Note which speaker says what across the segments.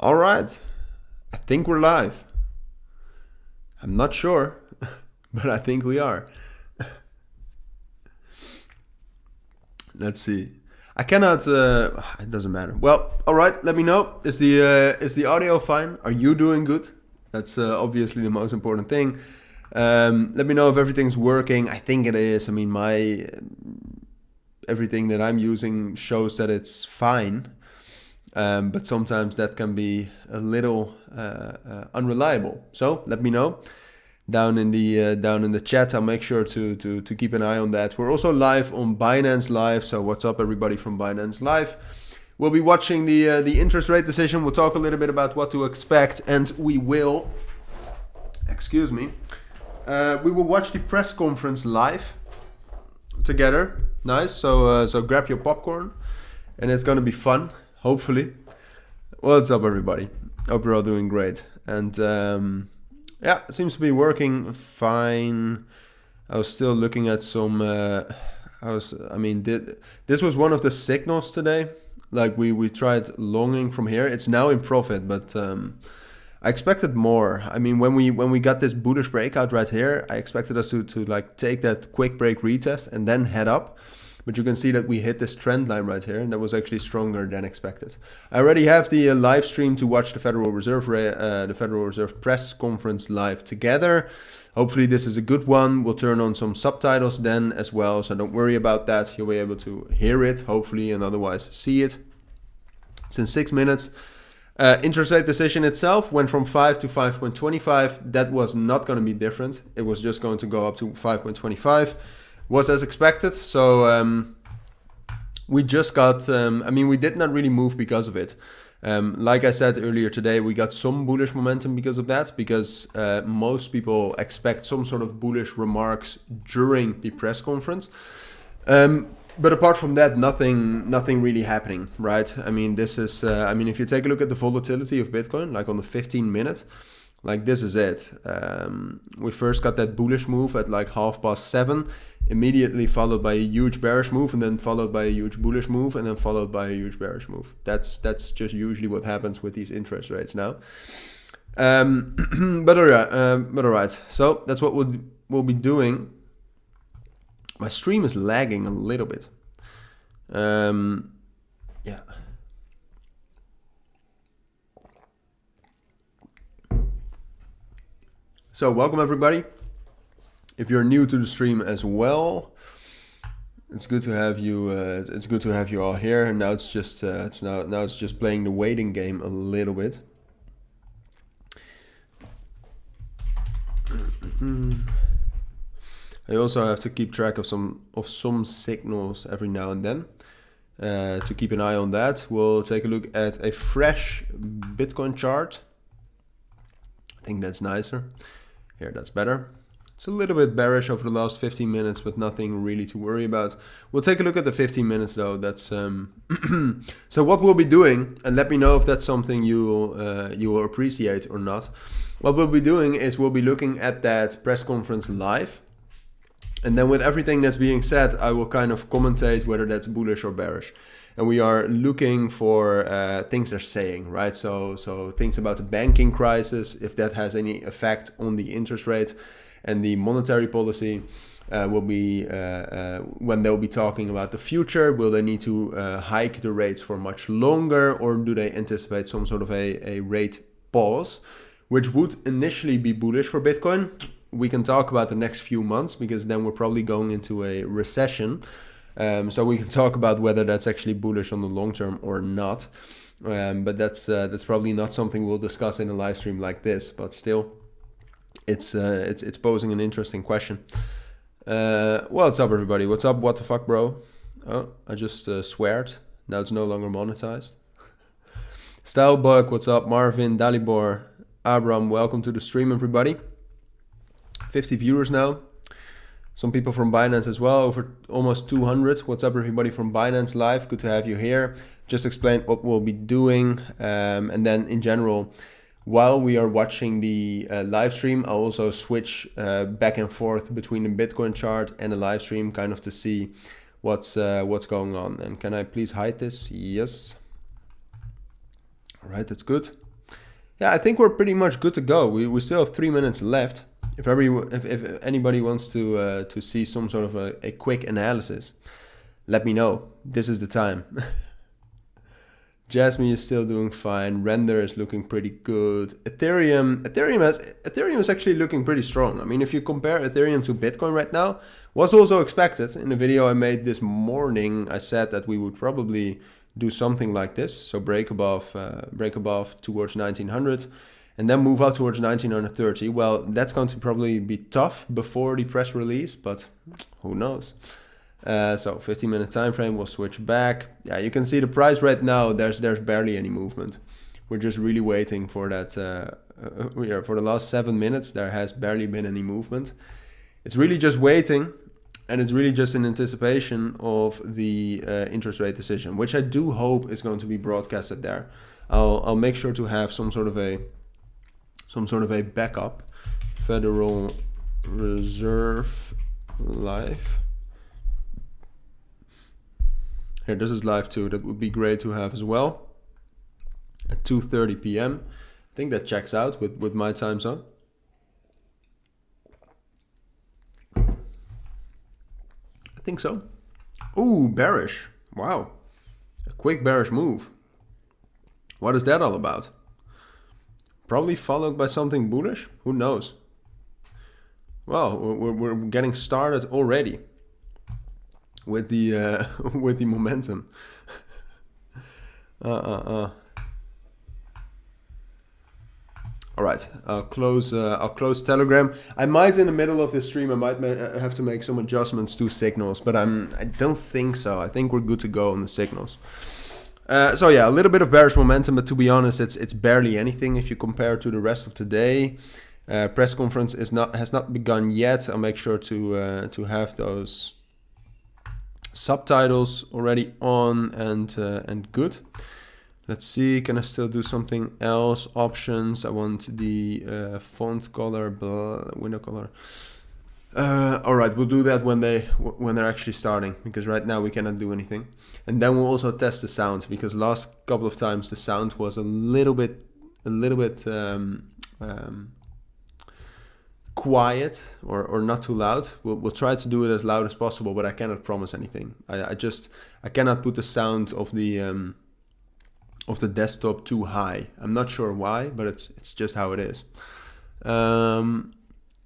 Speaker 1: All right, I think we're live. I'm not sure, but I think we are. Let's see. I cannot. It doesn't matter. Well, all right. Let me know. Is the audio fine? Are you doing good? That's obviously the most important thing. Let me know if everything's working. I think it is. I mean, my everything that I'm using shows that it's fine. But sometimes that can be a little unreliable. So let me know down in the chat. I'll make sure to keep an eye on that. We're also live on Binance Live. So what's up, everybody from Binance Live? We'll be watching the interest rate decision. We'll talk a little bit about what to expect, and we will. Excuse me. We will watch the press conference live together. Nice. So grab your popcorn, and it's gonna be fun. Hopefully. What's up, everybody? Hope you're all doing great. And yeah, it seems to be working fine. I was still looking at some. This was one of the signals today. Like we tried longing from here. It's now in profit, but I expected more. I mean, when we got this bullish breakout right here, I expected us to like take that quick break retest and then head up. But you can see that we hit this trend line right here, and that was actually stronger than expected. I already have the live stream to watch the Federal Reserve press conference live together. Hopefully this is a good one. We'll turn on some subtitles then as well, so don't worry about that. You'll be able to hear it, hopefully, and otherwise see it. It's in 6 minutes. Interest rate decision itself went from 5 to 5.25. That was not going to be different. It was just going to go up to 5.25. Was as expected. So we just got, we did not really move because of it. Like I said earlier today, we got some bullish momentum because of that, because most people expect some sort of bullish remarks during the press conference. But apart from that, nothing really happening, right? I mean, this is, if you take a look at the volatility of Bitcoin, like on the 15 minute, like this is it. We first got that bullish move at like 7:30, immediately followed by a huge bearish move, and then followed by a huge bullish move, and then followed by a huge bearish move. That's just usually what happens with these interest rates now. But all right. So that's what we'll be doing. My stream is lagging a little bit. Yeah. So welcome, everybody. If you're new to the stream as well, it's good to have you. It's good to have you all here. And now it's just it's just playing the waiting game a little bit. I also have to keep track of some signals every now and then. To keep an eye on that, we'll take a look at a fresh Bitcoin chart. I think that's nicer. Here, that's better. It's a little bit bearish over the last 15 minutes, but nothing really to worry about. We'll take a look at the 15 minutes though. That's so what we'll be doing, and let me know if that's something you will appreciate or not. What we'll be doing is we'll be looking at that press conference live. And then with everything that's being said, I will kind of commentate whether that's bullish or bearish. And we are looking for things they're saying, right? So things about the banking crisis, if that has any effect on the interest rate and the monetary policy, will be when they'll be talking about the future. Will they need to hike the rates for much longer, or do they anticipate some sort of a rate pause, which would initially be bullish for Bitcoin? We can talk about the next few months, because then we're probably going into a recession. So we can talk about whether that's actually bullish on the long term or not. But that's probably not something we'll discuss in a live stream like this. But still, it's posing an interesting question. What's up, everybody? What's up? What the fuck, bro? Oh, I just sweared. Now it's no longer monetized. Stylebug, what's up? Marvin, Dalibor, Abram, welcome to the stream, everybody. 50 viewers now. Some people from Binance as well, over almost 200. What's up, everybody from Binance Live? Good to have you here. Just explain what we'll be doing. And then in general, while we are watching the live stream, I'll also switch back and forth between the Bitcoin chart and the live stream, kind of to see what's going on. And can I please hide this? Yes. All right, that's good. Yeah, I think we're pretty much good to go. We still have 3 minutes left. If anybody wants to see some sort of a quick analysis, let me know. This is the time. Jasmine is still doing fine. Render is looking pretty good. Ethereum is actually looking pretty strong. I mean, if you compare Ethereum to Bitcoin right now, was also expected. In the video I made this morning, I said that we would probably do something like this. So break above towards 1900 and then move out towards 1930. Well, that's going to probably be tough before the press release, but who knows? So 15-minute time frame, we'll switch back. Yeah, you can see the price right now, there's barely any movement. We're just really waiting for that. For the last 7 minutes, there has barely been any movement. It's really just waiting, and it's really just in anticipation of the interest rate decision, which I do hope is going to be broadcasted there. I'll make sure to have some sort of a backup. Federal Reserve live. Here, this is live too. That would be great to have as well. At 2:30 p.m. I think that checks out with my time zone. I think so. Ooh, bearish. Wow. A quick bearish move. What is that all about? Probably followed by something bullish? Who knows? Well, we're getting started already with the with the momentum. All right, I'll close Telegram. I might, in the middle of this stream, I might have to make some adjustments to signals, but I don't think so. I think we're good to go on the signals. So yeah, a little bit of bearish momentum, but to be honest, it's barely anything if you compare to the rest of today. Press conference has not begun yet. I'll make sure to have those subtitles already on and good. Let's see, can I still do something else? Options, I want the font color, window color. All right, we'll do that when they're actually starting, because right now we cannot do anything. And then we'll also test the sound, because last couple of times the sound was a little bit quiet or not too loud. We'll try to do it as loud as possible, but I cannot promise anything. I cannot put the sound of the desktop too high. I'm not sure why, but it's just how it is.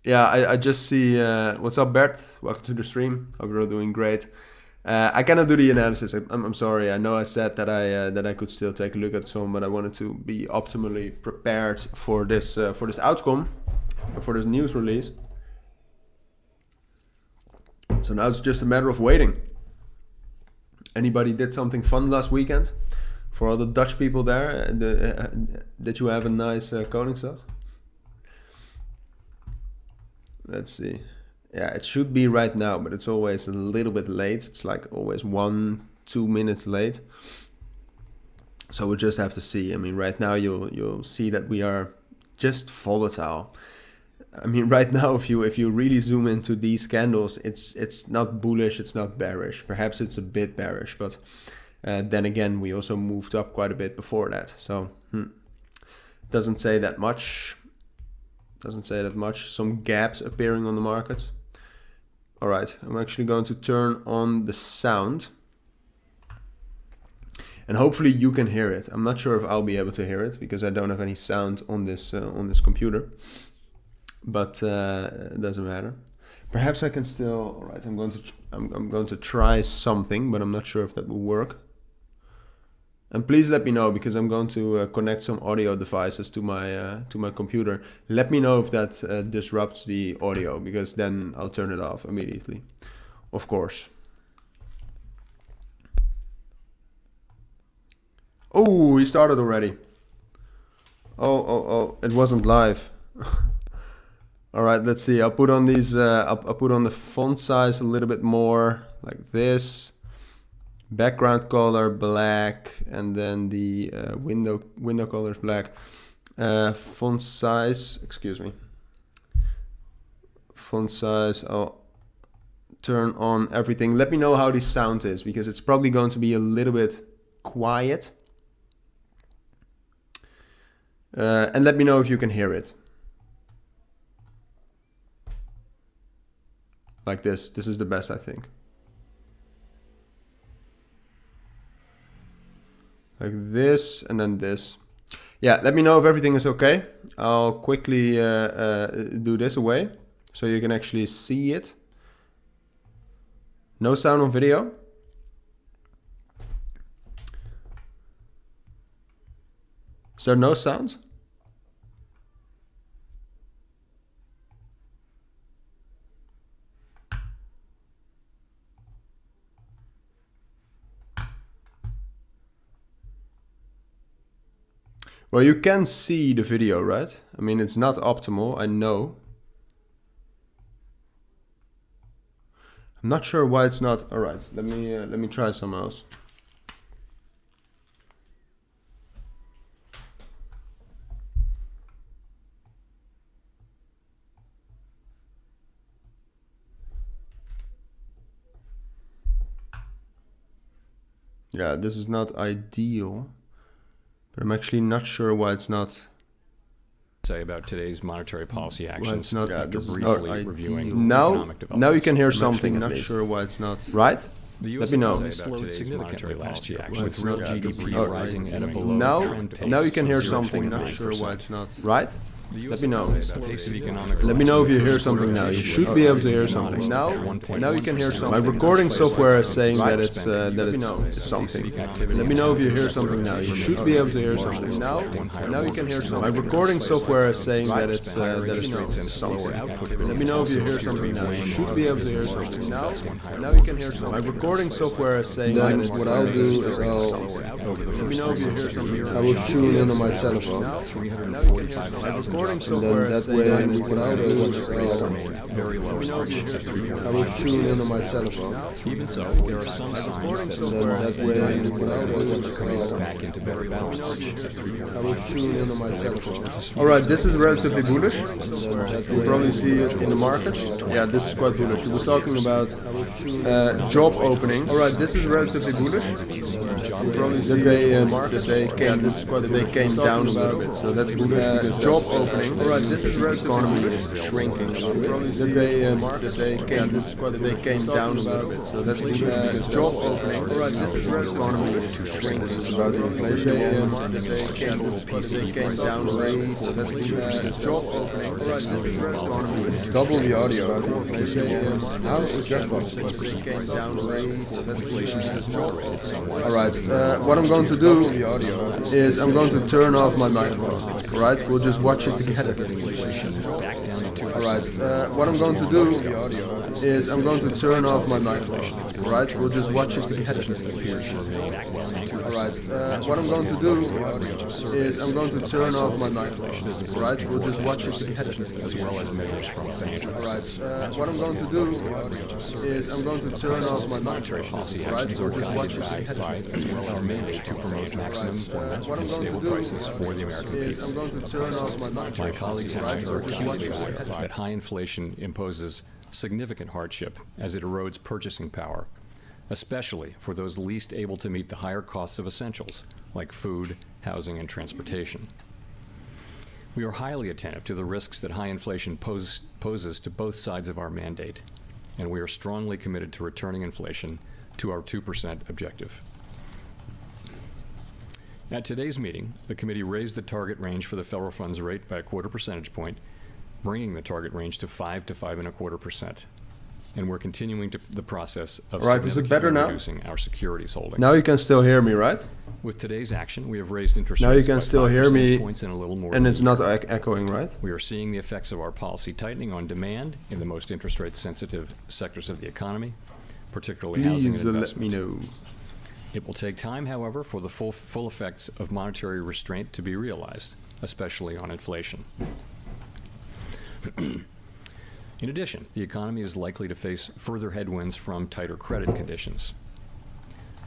Speaker 1: Yeah, I just see. What's up, Bert? Welcome to the stream. Hope you're all doing great. I cannot do the analysis. I'm sorry. I know I said that I could still take a look at some, but I wanted to be optimally prepared for this outcome, for this news release. So now it's just a matter of waiting. Anybody did something fun last weekend? For all the Dutch people there, did you have a nice Koningsdag? Let's see. Yeah, it should be right now, but it's always a little bit late. It's like always 1-2 minutes late. So we'll just have to see. I mean, right now you'll see that we are just volatile. I mean, right now, if you really zoom into these candles, it's not bullish, it's not bearish. Perhaps it's a bit bearish, but then again, we also moved up quite a bit before that. So doesn't say that much. Doesn't say that much. Some gaps appearing on the markets. All right, I'm actually going to turn on the sound. And hopefully you can hear it. I'm not sure if I'll be able to hear it because I don't have any sound on this computer. But it doesn't matter. Perhaps I can still. All right, I'm going to try something, but I'm not sure if that will work. And please let me know, because I'm going to connect some audio devices to my computer. Let me know if that disrupts the audio, because then I'll turn it off immediately. Of course. Oh, he started already. Oh, it wasn't live. All right, let's see. I'll put on these. I'll put on the font size a little bit more, like this. Background color black, and then the window color is black. Font size. Excuse me. Font size. I'll turn on everything. Let me know how the sound is, because it's probably going to be a little bit quiet. And let me know if you can hear it. Like this. This is the best, I think. Like this and then this. Yeah, let me know if everything is okay. I'll quickly do this away so you can actually see it. No sound on video. Is there no sound? Well, you can see the video, right? I mean, it's not optimal, I know. I'm not sure why it's not. All right, let me try something else. Yeah, this is not ideal, but I'm actually not sure why it's not.
Speaker 2: Say about today's monetary policy actions.
Speaker 1: Well,
Speaker 2: after briefly reviewing
Speaker 1: now
Speaker 2: economic developments.
Speaker 1: Now you can hear something. Not sure why it's not. Right?
Speaker 2: Let
Speaker 1: me know.
Speaker 2: Slowed significantly last year, with real GDP rising at a below
Speaker 1: now,
Speaker 2: trend pace.
Speaker 1: now you can hear something. Not sure why it's not. Right? Let me know. Let me know if you hear something now. You should be able to hear something now. Now you can hear something. My recording software is saying that it's something. Let me know if you hear something now. You should be able to hear something now. Now you can hear something. My recording software is saying that it's something. Let me know if you hear something now. You should be able to hear something now. Now you can hear something. My recording software is saying that it's
Speaker 3: what I'll do is
Speaker 1: let me know if you hear something.
Speaker 3: I will tune in on my telephone.
Speaker 1: Recording
Speaker 3: And then that way, what I'll do is I will tune in on my telephone.
Speaker 2: Even so, there are some signs
Speaker 3: And then that way, what I'll do is
Speaker 2: back into very balanced.
Speaker 3: I will tune in on my telephone.
Speaker 1: All right, this is relatively bullish.
Speaker 3: And then that
Speaker 1: You
Speaker 3: way,
Speaker 1: probably see it in the market. Yeah, this is quite bullish. He was talking about job openings. All right, this is relatively bullish. You probably see that they came down a little bit. So that's bullish. Job openings. All right, this is relatively bullish. Shrinking. You probably see that they came down a little bit. So that's bullish. Job openings. All right, this is relatively bullish. Shrinking.
Speaker 3: this is about the inflation.
Speaker 1: They came down a little bit. So that's bullish. Job openings. All right, this is relatively bullish.
Speaker 3: Double the audio about the inflation. How is that possible?
Speaker 1: All right, what I'm going to do is I'm going to turn off my microphone. All right, we'll just watch it together. All right, what I'm going to do is I'm going to turn off my microphone. All right, we'll just watch it together. All right, what I'm going to do is I'm going to turn off my microphone. All right, we'll just watch it together. All right, what I'm going to do is I'm going to turn off my microphone. All right, we'll just watch it together.
Speaker 2: As well as our mandate to promote maximum employment and stable prices for the American people.
Speaker 1: I'm going to turn off my microphone.
Speaker 2: My colleagues and I are acutely aware that high inflation imposes significant hardship as it erodes purchasing power, especially for those least able to meet the higher costs of essentials like food, housing, and transportation. We are highly attentive to the risks that high inflation poses to both sides of our mandate, and we are strongly committed to returning inflation to our 2% objective. At today's meeting, the committee raised the target range for the federal funds rate by a 1/4 percentage point, bringing the target range to 5 to 5.25%. And we're continuing the process of reducing our securities holdings.
Speaker 1: Now you can still hear me, right?
Speaker 2: With today's action, we have raised interest
Speaker 1: Now you
Speaker 2: rates
Speaker 1: can
Speaker 2: by
Speaker 1: still
Speaker 2: 5
Speaker 1: hear me,
Speaker 2: percentage points in a little more
Speaker 1: and
Speaker 2: than
Speaker 1: it's
Speaker 2: a
Speaker 1: not
Speaker 2: year.
Speaker 1: echoing, right?
Speaker 2: We are seeing the effects of our policy tightening on demand in the most interest rate sensitive sectors of the economy, particularly housing
Speaker 1: Please
Speaker 2: and
Speaker 1: let me
Speaker 2: investment.
Speaker 1: know.
Speaker 2: It will take time, however, for the full effects of monetary restraint to be realized, especially on inflation. In addition, the economy is likely to face further headwinds from tighter credit conditions.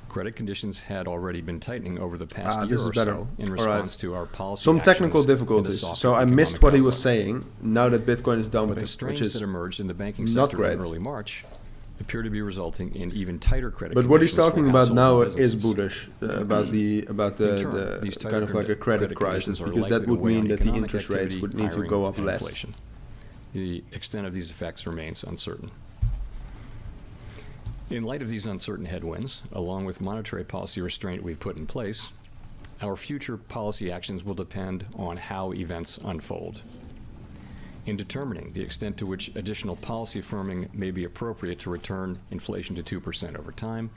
Speaker 2: Credit conditions had already been tightening over the past year
Speaker 1: This is
Speaker 2: or
Speaker 1: better.
Speaker 2: so in
Speaker 1: All
Speaker 2: response
Speaker 1: right.
Speaker 2: to our policy
Speaker 1: Some
Speaker 2: actions
Speaker 1: technical
Speaker 2: and a
Speaker 1: difficulties.
Speaker 2: softer
Speaker 1: So I
Speaker 2: economic
Speaker 1: missed what he was
Speaker 2: outlook.
Speaker 1: saying now that Bitcoin is dumping,
Speaker 2: But the
Speaker 1: which
Speaker 2: strains
Speaker 1: is
Speaker 2: that emerged in the banking
Speaker 1: not
Speaker 2: sector
Speaker 1: great.
Speaker 2: in early March appear to be resulting in even tighter credit.
Speaker 1: But what he's
Speaker 2: conditions for
Speaker 1: talking about now
Speaker 2: households and
Speaker 1: is
Speaker 2: businesses.
Speaker 1: bullish about the
Speaker 2: In turn, these tighter
Speaker 1: kind of like a credit crisis,
Speaker 2: conditions are
Speaker 1: because
Speaker 2: likely
Speaker 1: that
Speaker 2: to
Speaker 1: would
Speaker 2: weigh on
Speaker 1: mean that the
Speaker 2: economic
Speaker 1: interest rates
Speaker 2: activity,
Speaker 1: would need to
Speaker 2: hiring,
Speaker 1: go up
Speaker 2: and
Speaker 1: less.
Speaker 2: inflation. The extent of these effects remains uncertain. In light of these uncertain headwinds, along with monetary policy restraint we've put in place, our future policy actions will depend on how events unfold. In determining the extent to which additional policy firming may be appropriate to return inflation to 2% over time,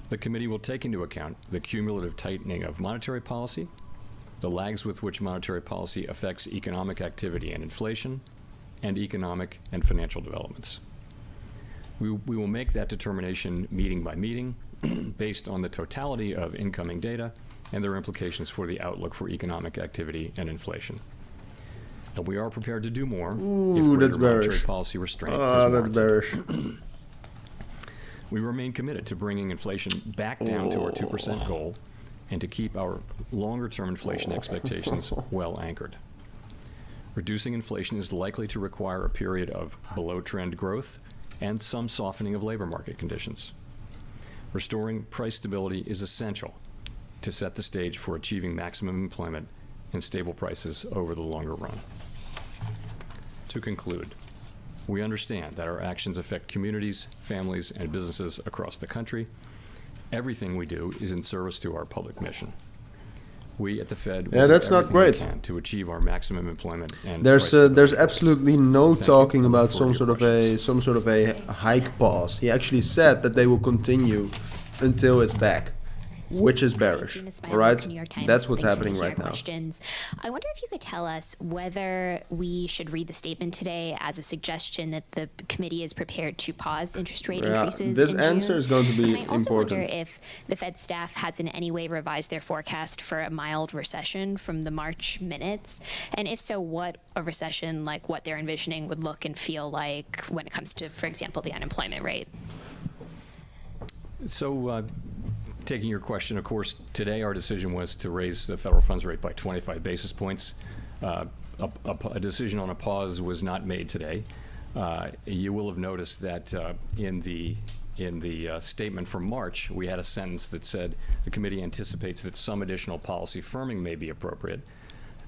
Speaker 2: the committee will take into account the cumulative tightening of monetary policy, the lags with which monetary policy affects economic activity and inflation, and economic and financial developments. We will make that determination meeting by meeting based on the totality of incoming data and their implications for the outlook for economic activity and inflation. And we are prepared to do more if
Speaker 1: Ooh,
Speaker 2: greater
Speaker 1: that's
Speaker 2: monetary
Speaker 1: bearish.
Speaker 2: policy restraint is
Speaker 1: That's
Speaker 2: warranted.
Speaker 1: bearish.
Speaker 2: We remain committed to bringing inflation back down to our 2% goal and to keep our longer-term inflation expectations well anchored. Reducing inflation is likely to require a period of below-trend growth and some softening of labor market conditions. Restoring price stability is essential to set the stage for achieving maximum employment and stable prices over the longer run. To conclude, we understand that our actions affect communities, families, and businesses across the country. Everything we do is in service to our public mission. We at the Fed will do
Speaker 1: that's not
Speaker 2: everything we
Speaker 1: great.
Speaker 2: can to achieve our maximum employment and
Speaker 1: There's
Speaker 2: price stability
Speaker 1: there's
Speaker 2: goals.
Speaker 1: absolutely no
Speaker 2: Thank you.
Speaker 1: talking
Speaker 2: I look
Speaker 1: about
Speaker 2: forward to your
Speaker 1: some sort of a hike pause. He actually said that they will continue until it's back, which is bearish.
Speaker 4: Thank you, Ms.
Speaker 1: All
Speaker 4: Smiley
Speaker 1: right,
Speaker 4: with the New York Times.
Speaker 1: that's what's
Speaker 4: Thanks for
Speaker 1: happening
Speaker 4: taking our
Speaker 1: right now.
Speaker 4: questions. I wonder if you could tell us whether we should read the statement today as a suggestion that the committee is prepared to pause interest rate increases.
Speaker 1: This
Speaker 4: in
Speaker 1: answer
Speaker 4: June.
Speaker 1: is going to be
Speaker 4: And I also
Speaker 1: important.
Speaker 4: wonder if the Fed staff has in any way revised their forecast for a mild recession from the March minutes, and if so, what a recession like what they're envisioning would look and feel like when it comes to, for example, the unemployment rate.
Speaker 2: So, taking your question, of course, today our decision was to raise the federal funds rate by 25 basis points. A decision on a pause was not made today. You will have noticed that in the statement from March, we had a sentence that said the committee anticipates that some additional policy firming may be appropriate.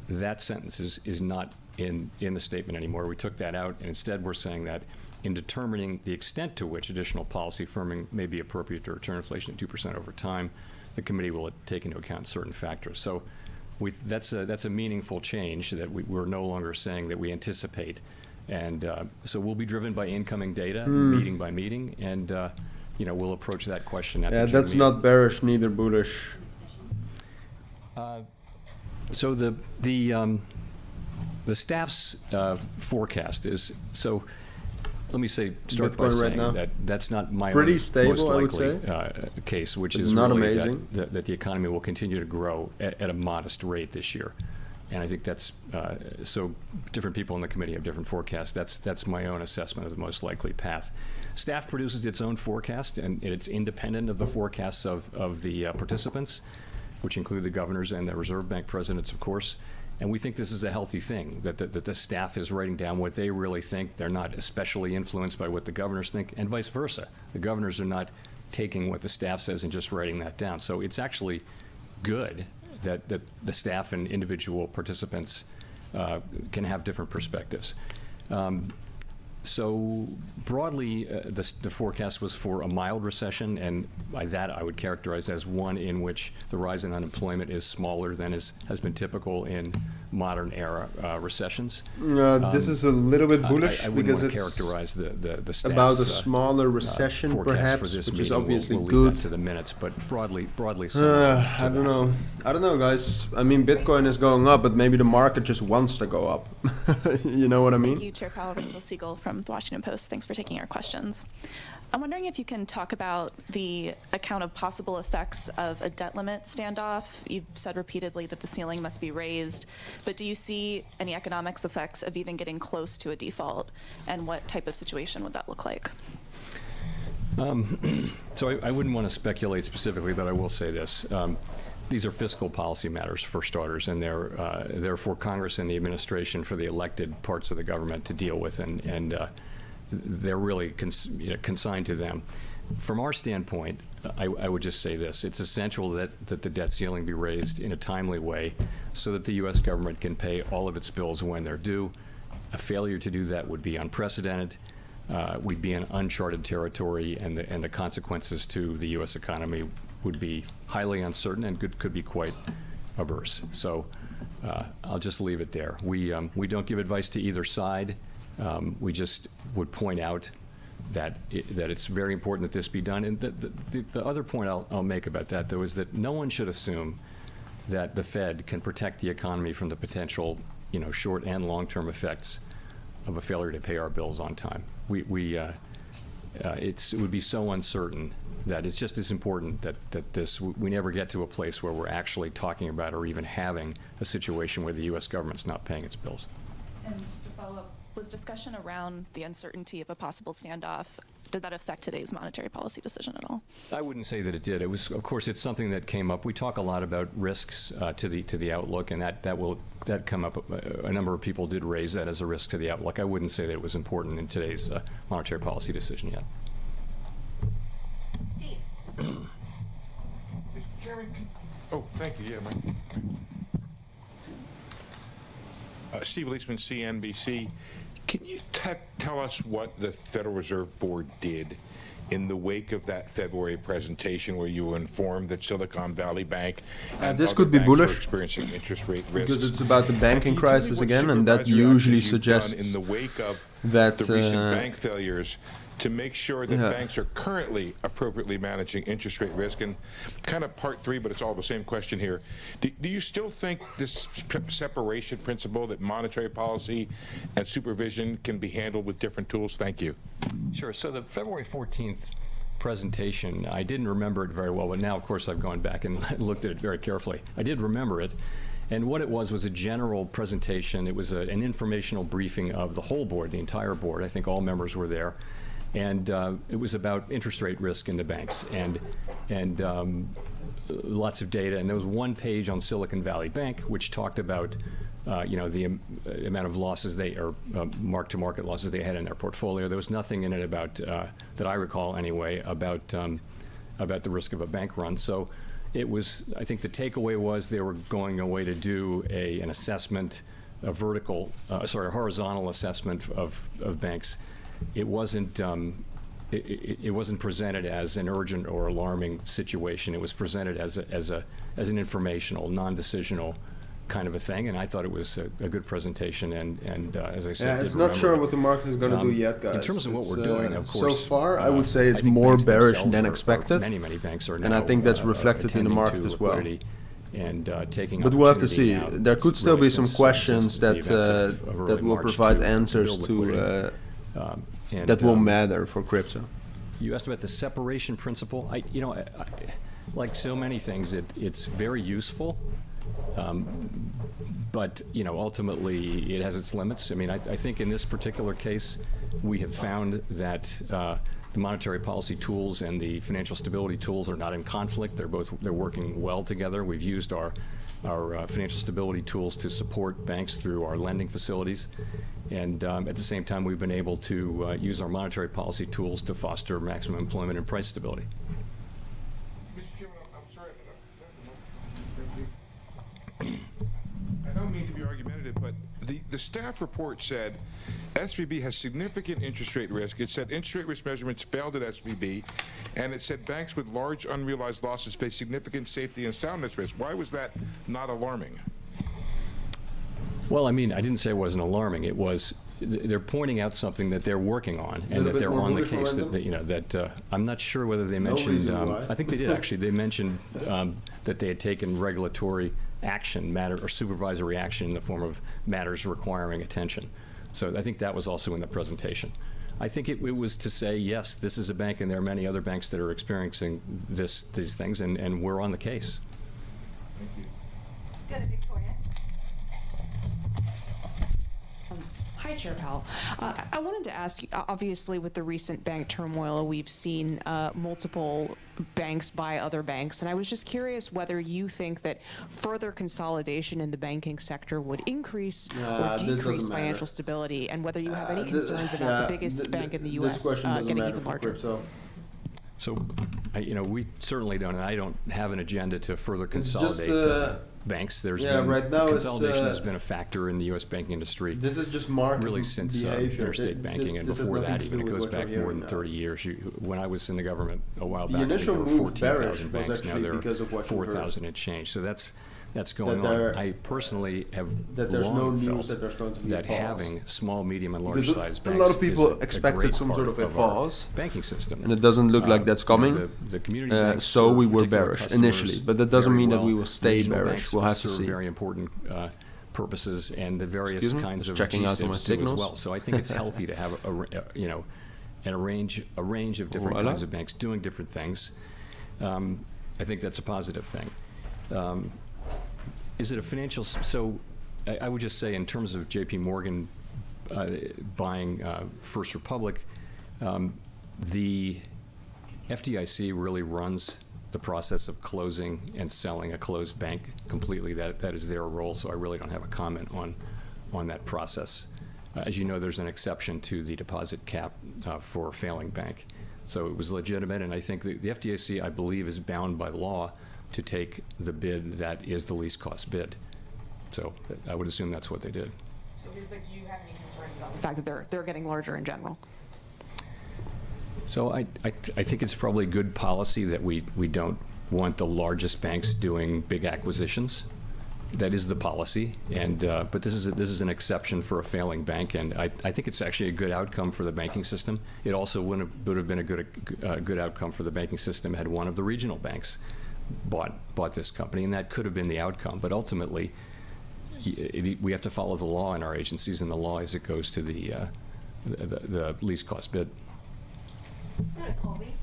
Speaker 2: That sentence is not in the statement anymore. We took that out, and instead we're saying that in determining the extent to which additional policy firming may be appropriate to return inflation at 2% over time, the committee will take into account certain factors. So that's a meaningful change that we're no longer saying that we anticipate. And so we'll be driven by incoming data, meeting by meeting, and we'll approach that question at the June
Speaker 1: That's
Speaker 2: meeting.
Speaker 1: not bearish, neither bullish.
Speaker 2: So the staff's forecast is so. Let me start by
Speaker 1: Bitcoin right
Speaker 2: saying
Speaker 1: now?
Speaker 2: that that's not my
Speaker 1: Pretty
Speaker 2: own
Speaker 1: stable, I would
Speaker 2: most likely case, which
Speaker 1: It's
Speaker 2: is
Speaker 1: not
Speaker 2: really
Speaker 1: amazing.
Speaker 2: that the economy will continue to grow at a modest rate this year. And I think that's so. Different people in the committee have different forecasts. That's my own assessment of the most likely path. Staff produces its own forecast, and it's independent of the forecasts of the participants, which include the governors and the Reserve Bank presidents, of course. And we think this is a healthy thing, that the staff is writing down what they really think. They're not especially influenced by what the governors think, and vice versa. The governors are not taking what the staff says and just writing that down. So it's actually good that the staff and individual participants can have different perspectives. So broadly, the forecast was for a mild recession, and by that I would characterize as one in which the rise in unemployment is smaller than has been typical in modern era recessions.
Speaker 1: This is a little bit bullish
Speaker 2: I wouldn't
Speaker 1: because
Speaker 2: want to
Speaker 1: it's
Speaker 2: characterize the staff's,
Speaker 1: about a smaller recession,
Speaker 2: forecast for
Speaker 1: perhaps,
Speaker 2: this
Speaker 1: which is
Speaker 2: meeting.
Speaker 1: obviously
Speaker 2: we'll leave
Speaker 1: good.
Speaker 2: that to the minutes, but broadly similar to
Speaker 1: I don't
Speaker 2: that.
Speaker 1: know. I don't know, guys. I mean, Bitcoin is going up, but maybe the market just wants to go up. You know what I mean?
Speaker 5: Thank you, Chair Powell. Rachel Siegel from the Washington Post. Thanks for taking our questions. I'm wondering if you can talk about the account of possible effects of a debt limit standoff. You've said repeatedly that the ceiling must be raised, but do you see any economics effects of even getting close to a default, and what type of situation would that look like?
Speaker 2: So I wouldn't want to speculate specifically, but I will say this. These are fiscal policy matters, for starters, and they're for Congress and the administration, for the elected parts of the government to deal with. And they're really consigned to them. From our standpoint, I would just say this. It's essential that the debt ceiling be raised in a timely way so that the U.S. government can pay all of its bills when they're due. A failure to do that would be unprecedented. We'd be in uncharted territory, and the consequences to the U.S. economy would be highly uncertain and could be quite averse. So I'll just leave it there. We don't give advice to either side. We just would point out that it's very important that this be done. And the other point I'll make about that, though, is that no one should assume that the Fed can protect the economy from the potential, short and long-term effects of a failure to pay our bills on time. It would be so uncertain that it's just as important that we never get to a place where we're actually talking about or even having a situation where the U.S. government's not paying its bills.
Speaker 5: And just to follow up, was discussion around the uncertainty of a possible standoff, did that affect today's monetary policy decision at all?
Speaker 2: I wouldn't say that it did. It was, of course, it's something that came up. We talk a lot about risks to the outlook, and that come up. A number of people did raise that as a risk to the outlook. I wouldn't say that it was important in today's monetary policy decision yet.
Speaker 6: Steve.
Speaker 7: Mr. Chairman, thank you. Yeah, Mike. Steve Leisman, CNBC. Can you tell us what the Federal Reserve Board did in the wake of that February presentation where you were informed that Silicon Valley Bank and
Speaker 1: this
Speaker 7: other
Speaker 1: could be
Speaker 7: banks were
Speaker 1: bullish
Speaker 7: experiencing interest rate risks?
Speaker 1: because it's about the banking
Speaker 7: And can you tell me
Speaker 1: crisis
Speaker 7: what
Speaker 1: again, and that
Speaker 7: supervisory
Speaker 1: usually
Speaker 7: actions you've done
Speaker 1: suggests
Speaker 7: in the wake of
Speaker 1: that
Speaker 7: the recent bank failures to make sure that
Speaker 1: yeah.
Speaker 7: banks are currently appropriately managing interest rate risk? And kind of part three, but it's all the same question here. Do you still think this separation principle, that monetary policy and supervision can be handled with different tools? Thank you.
Speaker 2: Sure. So the February 14th presentation, I didn't remember it very well, but now, of course, I've gone back and looked at it very carefully. I did remember it. And what it was a general presentation. It was an informational briefing of the whole board, the entire board. I think all members were there. And it was about interest rate risk in the banks and lots of data. And there was one page on Silicon Valley Bank which talked about the amount of losses mark-to-market losses they had in their portfolio. There was nothing in it about that I recall anyway about the risk of a bank run. So it was. I think the takeaway was they were going away to do an assessment, a horizontal assessment of banks. It wasn't. It wasn't presented as an urgent or alarming situation. It was presented as an informational, non-decisional kind of a thing, and I thought it was a good presentation. And as I said,
Speaker 1: it's not sure what the market is going to do yet, guys.
Speaker 2: In terms of what we're doing, of course.
Speaker 1: So far, I would say it's
Speaker 2: I think
Speaker 1: more
Speaker 2: banks
Speaker 1: bearish
Speaker 2: themselves
Speaker 1: than
Speaker 2: are
Speaker 1: expected.
Speaker 2: Many banks are now,
Speaker 1: And I think that's reflected in the
Speaker 2: attending
Speaker 1: market
Speaker 2: to
Speaker 1: as well.
Speaker 2: liquidity and taking.
Speaker 1: But we'll have to
Speaker 2: opportunity
Speaker 1: see.
Speaker 2: now,
Speaker 1: There could still
Speaker 2: really
Speaker 1: be some
Speaker 2: since
Speaker 1: questions
Speaker 2: the
Speaker 1: that
Speaker 2: events of early
Speaker 1: that will
Speaker 2: March
Speaker 1: provide
Speaker 2: to
Speaker 1: answers
Speaker 2: build
Speaker 1: to
Speaker 2: liquidity. And,
Speaker 1: that will matter for crypto.
Speaker 2: You asked about the separation principle. I like so many things, it's very useful. But ultimately, it has its limits. I mean, I think in this particular case, we have found that the monetary policy tools and the financial stability tools are not in conflict. They're working well together. We've used our financial stability tools to support banks through our lending facilities, and at the same time, we've been able to use our monetary policy tools to foster maximum employment and price stability.
Speaker 7: Mr. Chairman, I'm sorry. I don't mean to be argumentative, but the staff report said SVB has significant interest rate risk. It said interest rate risk measurements failed at SVB, and it said banks with large unrealized losses face significant safety and soundness risk. Why was that not alarming?
Speaker 2: Well, I mean, I didn't say it wasn't alarming. It was they're pointing out something that they're working on, and that they're on the case. That I'm not sure whether they mentioned. I think they did actually. They mentioned that they had taken regulatory action, or supervisory action in the form of matters requiring attention. So I think that was also in the presentation. I think it was to say, yes, this is a bank, and there are many other banks that are experiencing these things, and we're on the case.
Speaker 6: Go to Victoria. Hi, Chair Powell. I wanted to ask you, obviously with the recent bank turmoil, we've seen multiple banks buy other banks, and I was just curious whether you think that further consolidation in the banking sector would increase or decrease financial stability, and whether you have any concerns about the biggest bank in the U.S. getting even larger.
Speaker 2: So, we certainly don't, and I don't have an agenda to further consolidate banks. There's been,
Speaker 1: right now
Speaker 2: consolidation has been a factor in the U.S. banking industry.
Speaker 1: This is just market
Speaker 2: really since
Speaker 1: behavior.
Speaker 2: interstate banking, and before that even. It goes back more than 30 years. When I was in the government a while back, there were 14,000 banks. Now there are 4,000 and change. So that's going on. I personally have long felt that having small, medium, and large-sized banks
Speaker 1: a lot of people
Speaker 2: is
Speaker 1: expected some sort of a pause,
Speaker 2: banking system,
Speaker 1: and it doesn't look like that's coming.
Speaker 2: The community banks
Speaker 1: so we were
Speaker 2: particular
Speaker 1: bearish
Speaker 2: customers
Speaker 1: initially, but that doesn't mean that we will stay
Speaker 2: Regional
Speaker 1: bearish.
Speaker 2: banks
Speaker 1: We'll have to
Speaker 2: serve
Speaker 1: see.
Speaker 2: very important purposes and the various kinds of
Speaker 1: checking out my
Speaker 2: GSIBs do as
Speaker 1: signals.
Speaker 2: well. So I think it's healthy to have a range of different kinds of banks doing different things. I think that's a positive thing. Is it a financial? So I would just say in terms of J.P. Morgan buying First Republic, the FDIC really runs the process of closing and selling a closed bank completely. That is their role, so I really don't have a comment on that process. As you know, there's an exception to the deposit cap for a failing bank. So it was legitimate, and I think the FDIC, I believe, is bound by law to take the bid that is the least cost bid. So I would assume that's what they did.
Speaker 6: So, but do you have any concerns about the fact that they're getting larger in general?
Speaker 2: So I think it's probably good policy that we don't want the largest banks doing big acquisitions. That is the policy, and but this is an exception for a failing bank, and I think it's actually a good outcome for the banking system. It also would have been a good outcome for the banking system had one of the regional banks bought this company, and that could have been the outcome. But ultimately, we have to follow the law in our agencies, and the law is it goes to the least cost bid.
Speaker 8: Colby.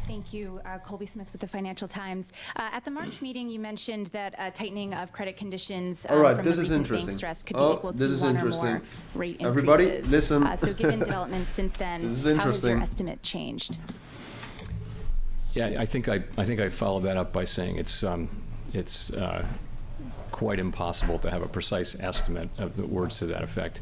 Speaker 8: Thank you. Colby Smith with the Financial Times. At the March meeting, you mentioned that tightening of credit conditions
Speaker 1: All right,
Speaker 8: from
Speaker 1: this
Speaker 8: the
Speaker 1: is
Speaker 8: recent
Speaker 1: interesting.
Speaker 8: bank stress could be equal to one or more rate increases.
Speaker 1: Everybody, listen.
Speaker 8: So given developments since then,
Speaker 1: This is
Speaker 8: how has
Speaker 1: interesting.
Speaker 8: your estimate changed?
Speaker 2: Yeah, I think I followed that up by saying it's quite impossible to have a precise estimate of the words to that effect.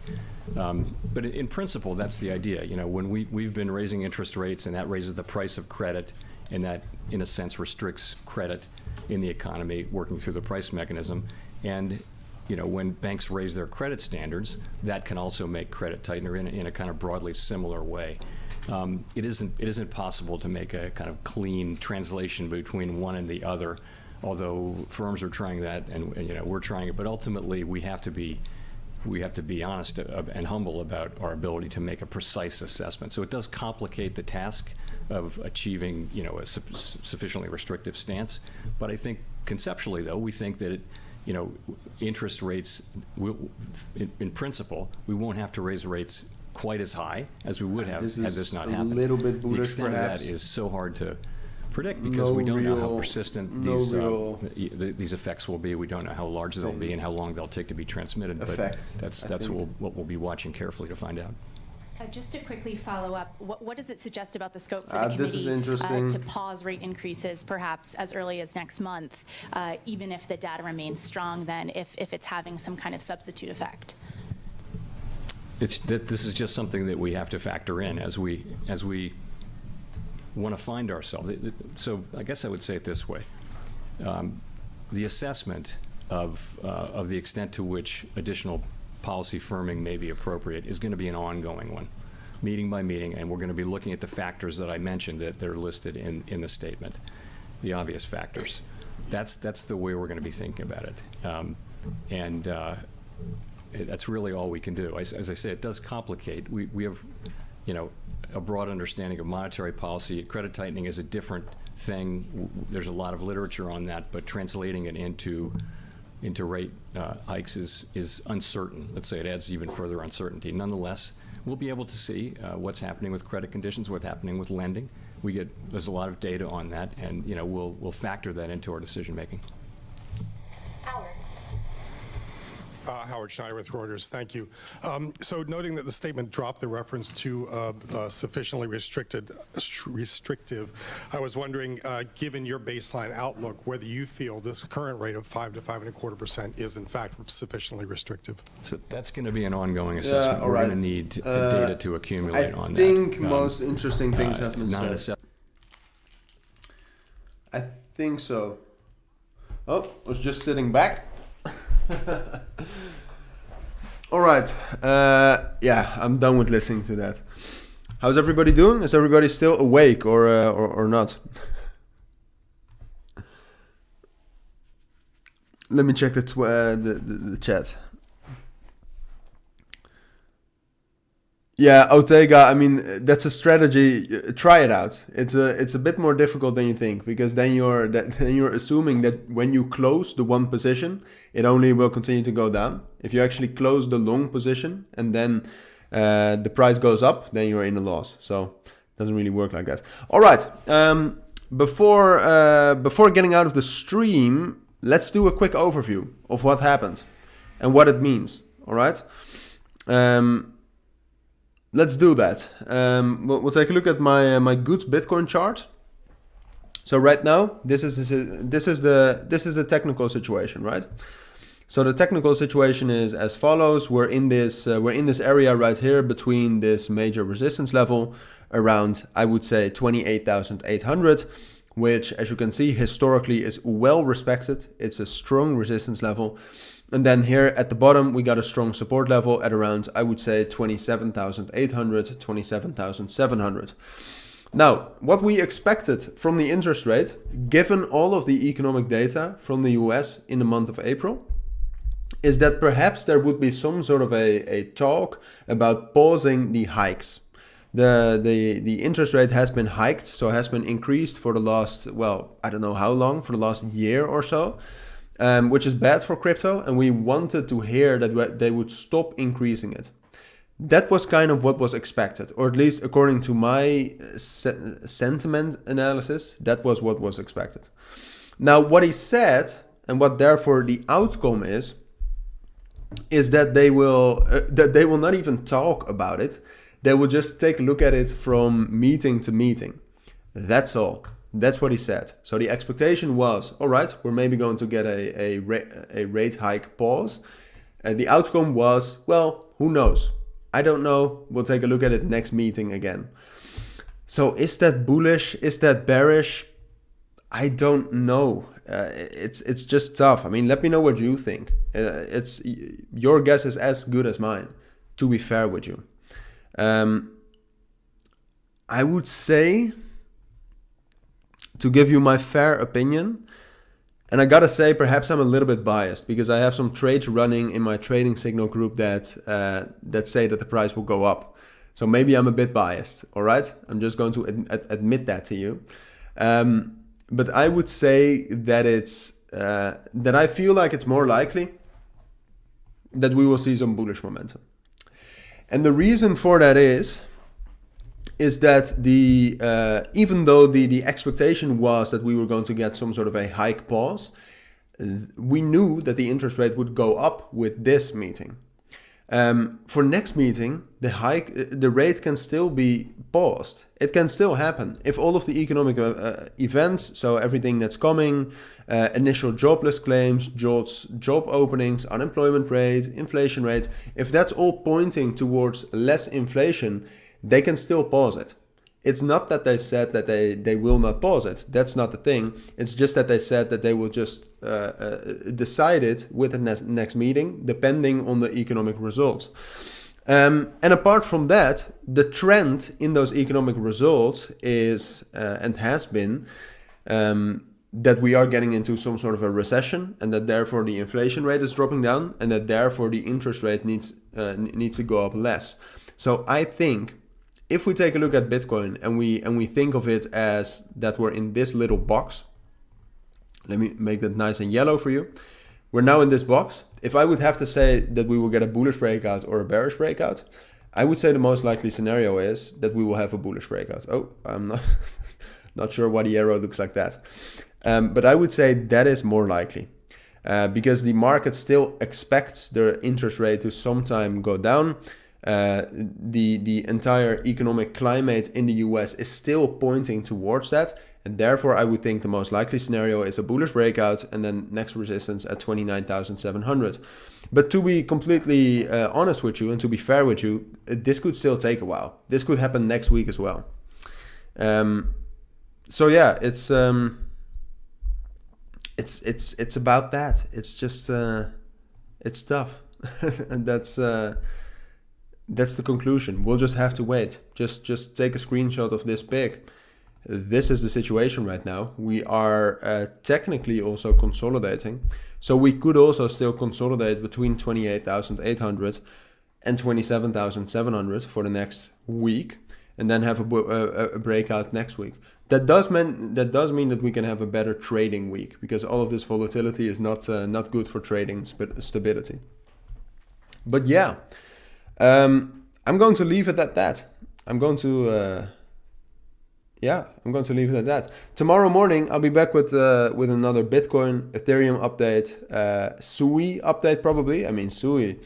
Speaker 2: But in principle, that's the idea. When we've been raising interest rates, and that raises the price of credit, and that, in a sense, restricts credit in the economy, working through the price mechanism. And when banks raise their credit standards, that can also make credit tighter in a kind of broadly similar way. It isn't possible to make a kind of clean translation between one and the other, although firms are trying that, and we're trying it. But ultimately, we have to be honest and humble about our ability to make a precise assessment. So it does complicate the task of achieving, a sufficiently restrictive stance. But I think conceptually, though, we think that interest rates in principle, we won't have to raise rates quite as high as we would have had this not happened.
Speaker 1: A little bit bullish,
Speaker 2: the extent
Speaker 1: perhaps.
Speaker 2: of that is so hard to predict because we don't know how persistent these effects will be. We don't know how large they'll be and how long they'll take to be transmitted. But that's what we'll be watching carefully to find out.
Speaker 8: Just to quickly follow up, what does it suggest about the scope for the committee to pause rate increases perhaps as early as next month, even if the data remains strong then, if it's having some kind of substitute effect?
Speaker 2: This is just something that we have to factor in as we want to find ourselves. So I guess I would say it this way. The assessment of the extent to which additional policy firming may be appropriate is going to be an ongoing one, meeting by meeting, and we're going to be looking at the factors that I mentioned that are listed in the statement, the obvious factors. That's the way we're going to be thinking about it. That's really all we can do. As I say, it does complicate. We have, a broad understanding of monetary policy. Credit tightening is a different thing. There's a lot of literature on that, but translating it into rate hikes is uncertain. Let's say it adds even further uncertainty. Nonetheless, we'll be able to see what's happening with credit conditions, what's happening with lending. There's a lot of data on that, and we'll factor that into our decision making.
Speaker 9: Howard Schneider with Reuters. Thank you. So noting that the statement dropped the reference to sufficiently restrictive, I was wondering, given your baseline outlook, whether you feel this current rate of 5 to 5.25% is in fact sufficiently restrictive.
Speaker 2: So that's going to be an ongoing assessment. We're going to need data to accumulate on that.
Speaker 1: I think most interesting things have been said. I think so. Oh, I was just sitting back. All right. Yeah, I'm done with listening to that. How's everybody doing? Is everybody still awake or not? Let me check the chat. Yeah, Ortega, I mean, that's a strategy. Try it out. It's a bit more difficult than you think, because then you're assuming that when you close the one position, it only will continue to go down. If you actually close the long position and then the price goes up, then you're in a loss. So it doesn't really work like that. All right. Before getting out of the stream, let's do a quick overview of what happened and what it means. All right. Let's do that. We'll take a look at my good Bitcoin chart. So right now, this is the technical situation, right? So the technical situation is as follows: we're in this area right here between this major resistance level around, I would say, 28,800, which, as you can see, historically is well respected. It's a strong resistance level. And then here at the bottom, we got a strong support level at around, I would say, 27,800, 27,700. Now, what we expected from the interest rate, given all of the economic data from the US in the month of April, is that perhaps there would be some sort of a talk about pausing the hikes. The interest rate has been hiked, so has been increased for the last, well, I don't know how long, for the last year or so. Which is bad for crypto, and we wanted to hear that they would stop increasing it. That was kind of what was expected, or at least according to my sentiment analysis, that was what was expected. Now, what he said, and what therefore the outcome is that they will not even talk about it. They will just take a look at it from meeting to meeting. That's all. That's what he said. So the expectation was, all right, we're maybe going to get a rate hike pause. And the outcome was, well, who knows? I don't know. We'll take a look at it next meeting again. So is that bullish? Is that bearish? I don't know. It's just tough. I mean, let me know what you think. It's your guess is as good as mine, to be fair with you. I would say, to give you my fair opinion, and I gotta say, perhaps I'm a little bit biased because I have some trades running in my trading signal group that say that the price will go up. So maybe I'm a bit biased, all right? I'm just going to admit that to you. But I would say that that I feel like it's more likely that we will see some bullish momentum. And the reason for that is that even though the expectation was that we were going to get some sort of a hike pause, we knew that the interest rate would go up with this meeting. For next meeting, the rate can still be paused. It can still happen if all of the economic events, so everything that's coming, initial jobless claims, job openings, unemployment rate, inflation rate, if that's all pointing towards less inflation, they can still pause it. It's not that they said that they will not pause it. That's not the thing. It's just that they said that they will just decide it with the next meeting, depending on the economic results. And apart from that, the trend in those economic results is and has been that we are getting into some sort of a recession, and that therefore the inflation rate is dropping down, and that therefore the interest rate needs to go up less. So I think, if we take a look at Bitcoin and we think of it as that we're in this little box, let me make that nice and yellow for you. We're now in this box. If I would have to say that we will get a bullish breakout or a bearish breakout, I would say the most likely scenario is that we will have a bullish breakout. Oh, I'm not sure why the arrow looks like that. But I would say that is more likely. because the market still expects the interest rate to sometime go down. The entire economic climate in the US is still pointing towards that. And therefore, I would think the most likely scenario is a bullish breakout and then next resistance at 29,700. But to be completely honest with you and to be fair with you, this could still take a while. This could happen next week as well. So yeah, it's about that. It's just it's tough, and that's the conclusion. We'll just have to wait. Just take a screenshot of this pic. This is the situation right now. We are technically also consolidating. So we could also still consolidate between 28,800 and 27,700 for the next week, and then have a breakout next week. That does mean that we can have a better trading week, because all of this volatility is not good for trading stability. But yeah, I'm going to leave it at that. I'm going to leave it at that. Tomorrow morning, I'll be back with another Bitcoin, Ethereum update, SUI update probably. I mean, SUI.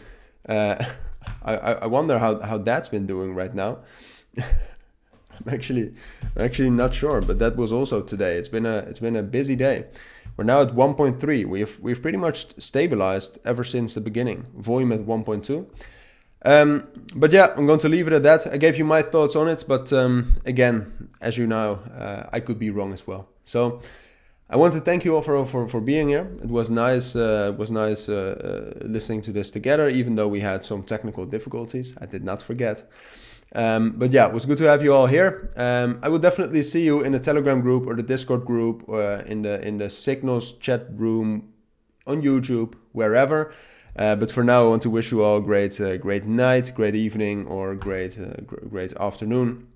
Speaker 1: I wonder how that's been doing right now. I'm actually not sure, but that was also today. It's been a busy day. We're now at 1.3. We've pretty much stabilized ever since the beginning. Volume at 1.2. But yeah, I'm going to leave it at that. I gave you my thoughts on it, but again, as you know, I could be wrong as well. So I want to thank you all for being here. It was nice. Listening to this together, even though we had some technical difficulties. I did not forget. But yeah, it was good to have you all here. I will definitely see you in the Telegram group or the Discord group, or in the Signals chat room on YouTube, wherever. But for now, I want to wish you all a great night, great evening, or great afternoon.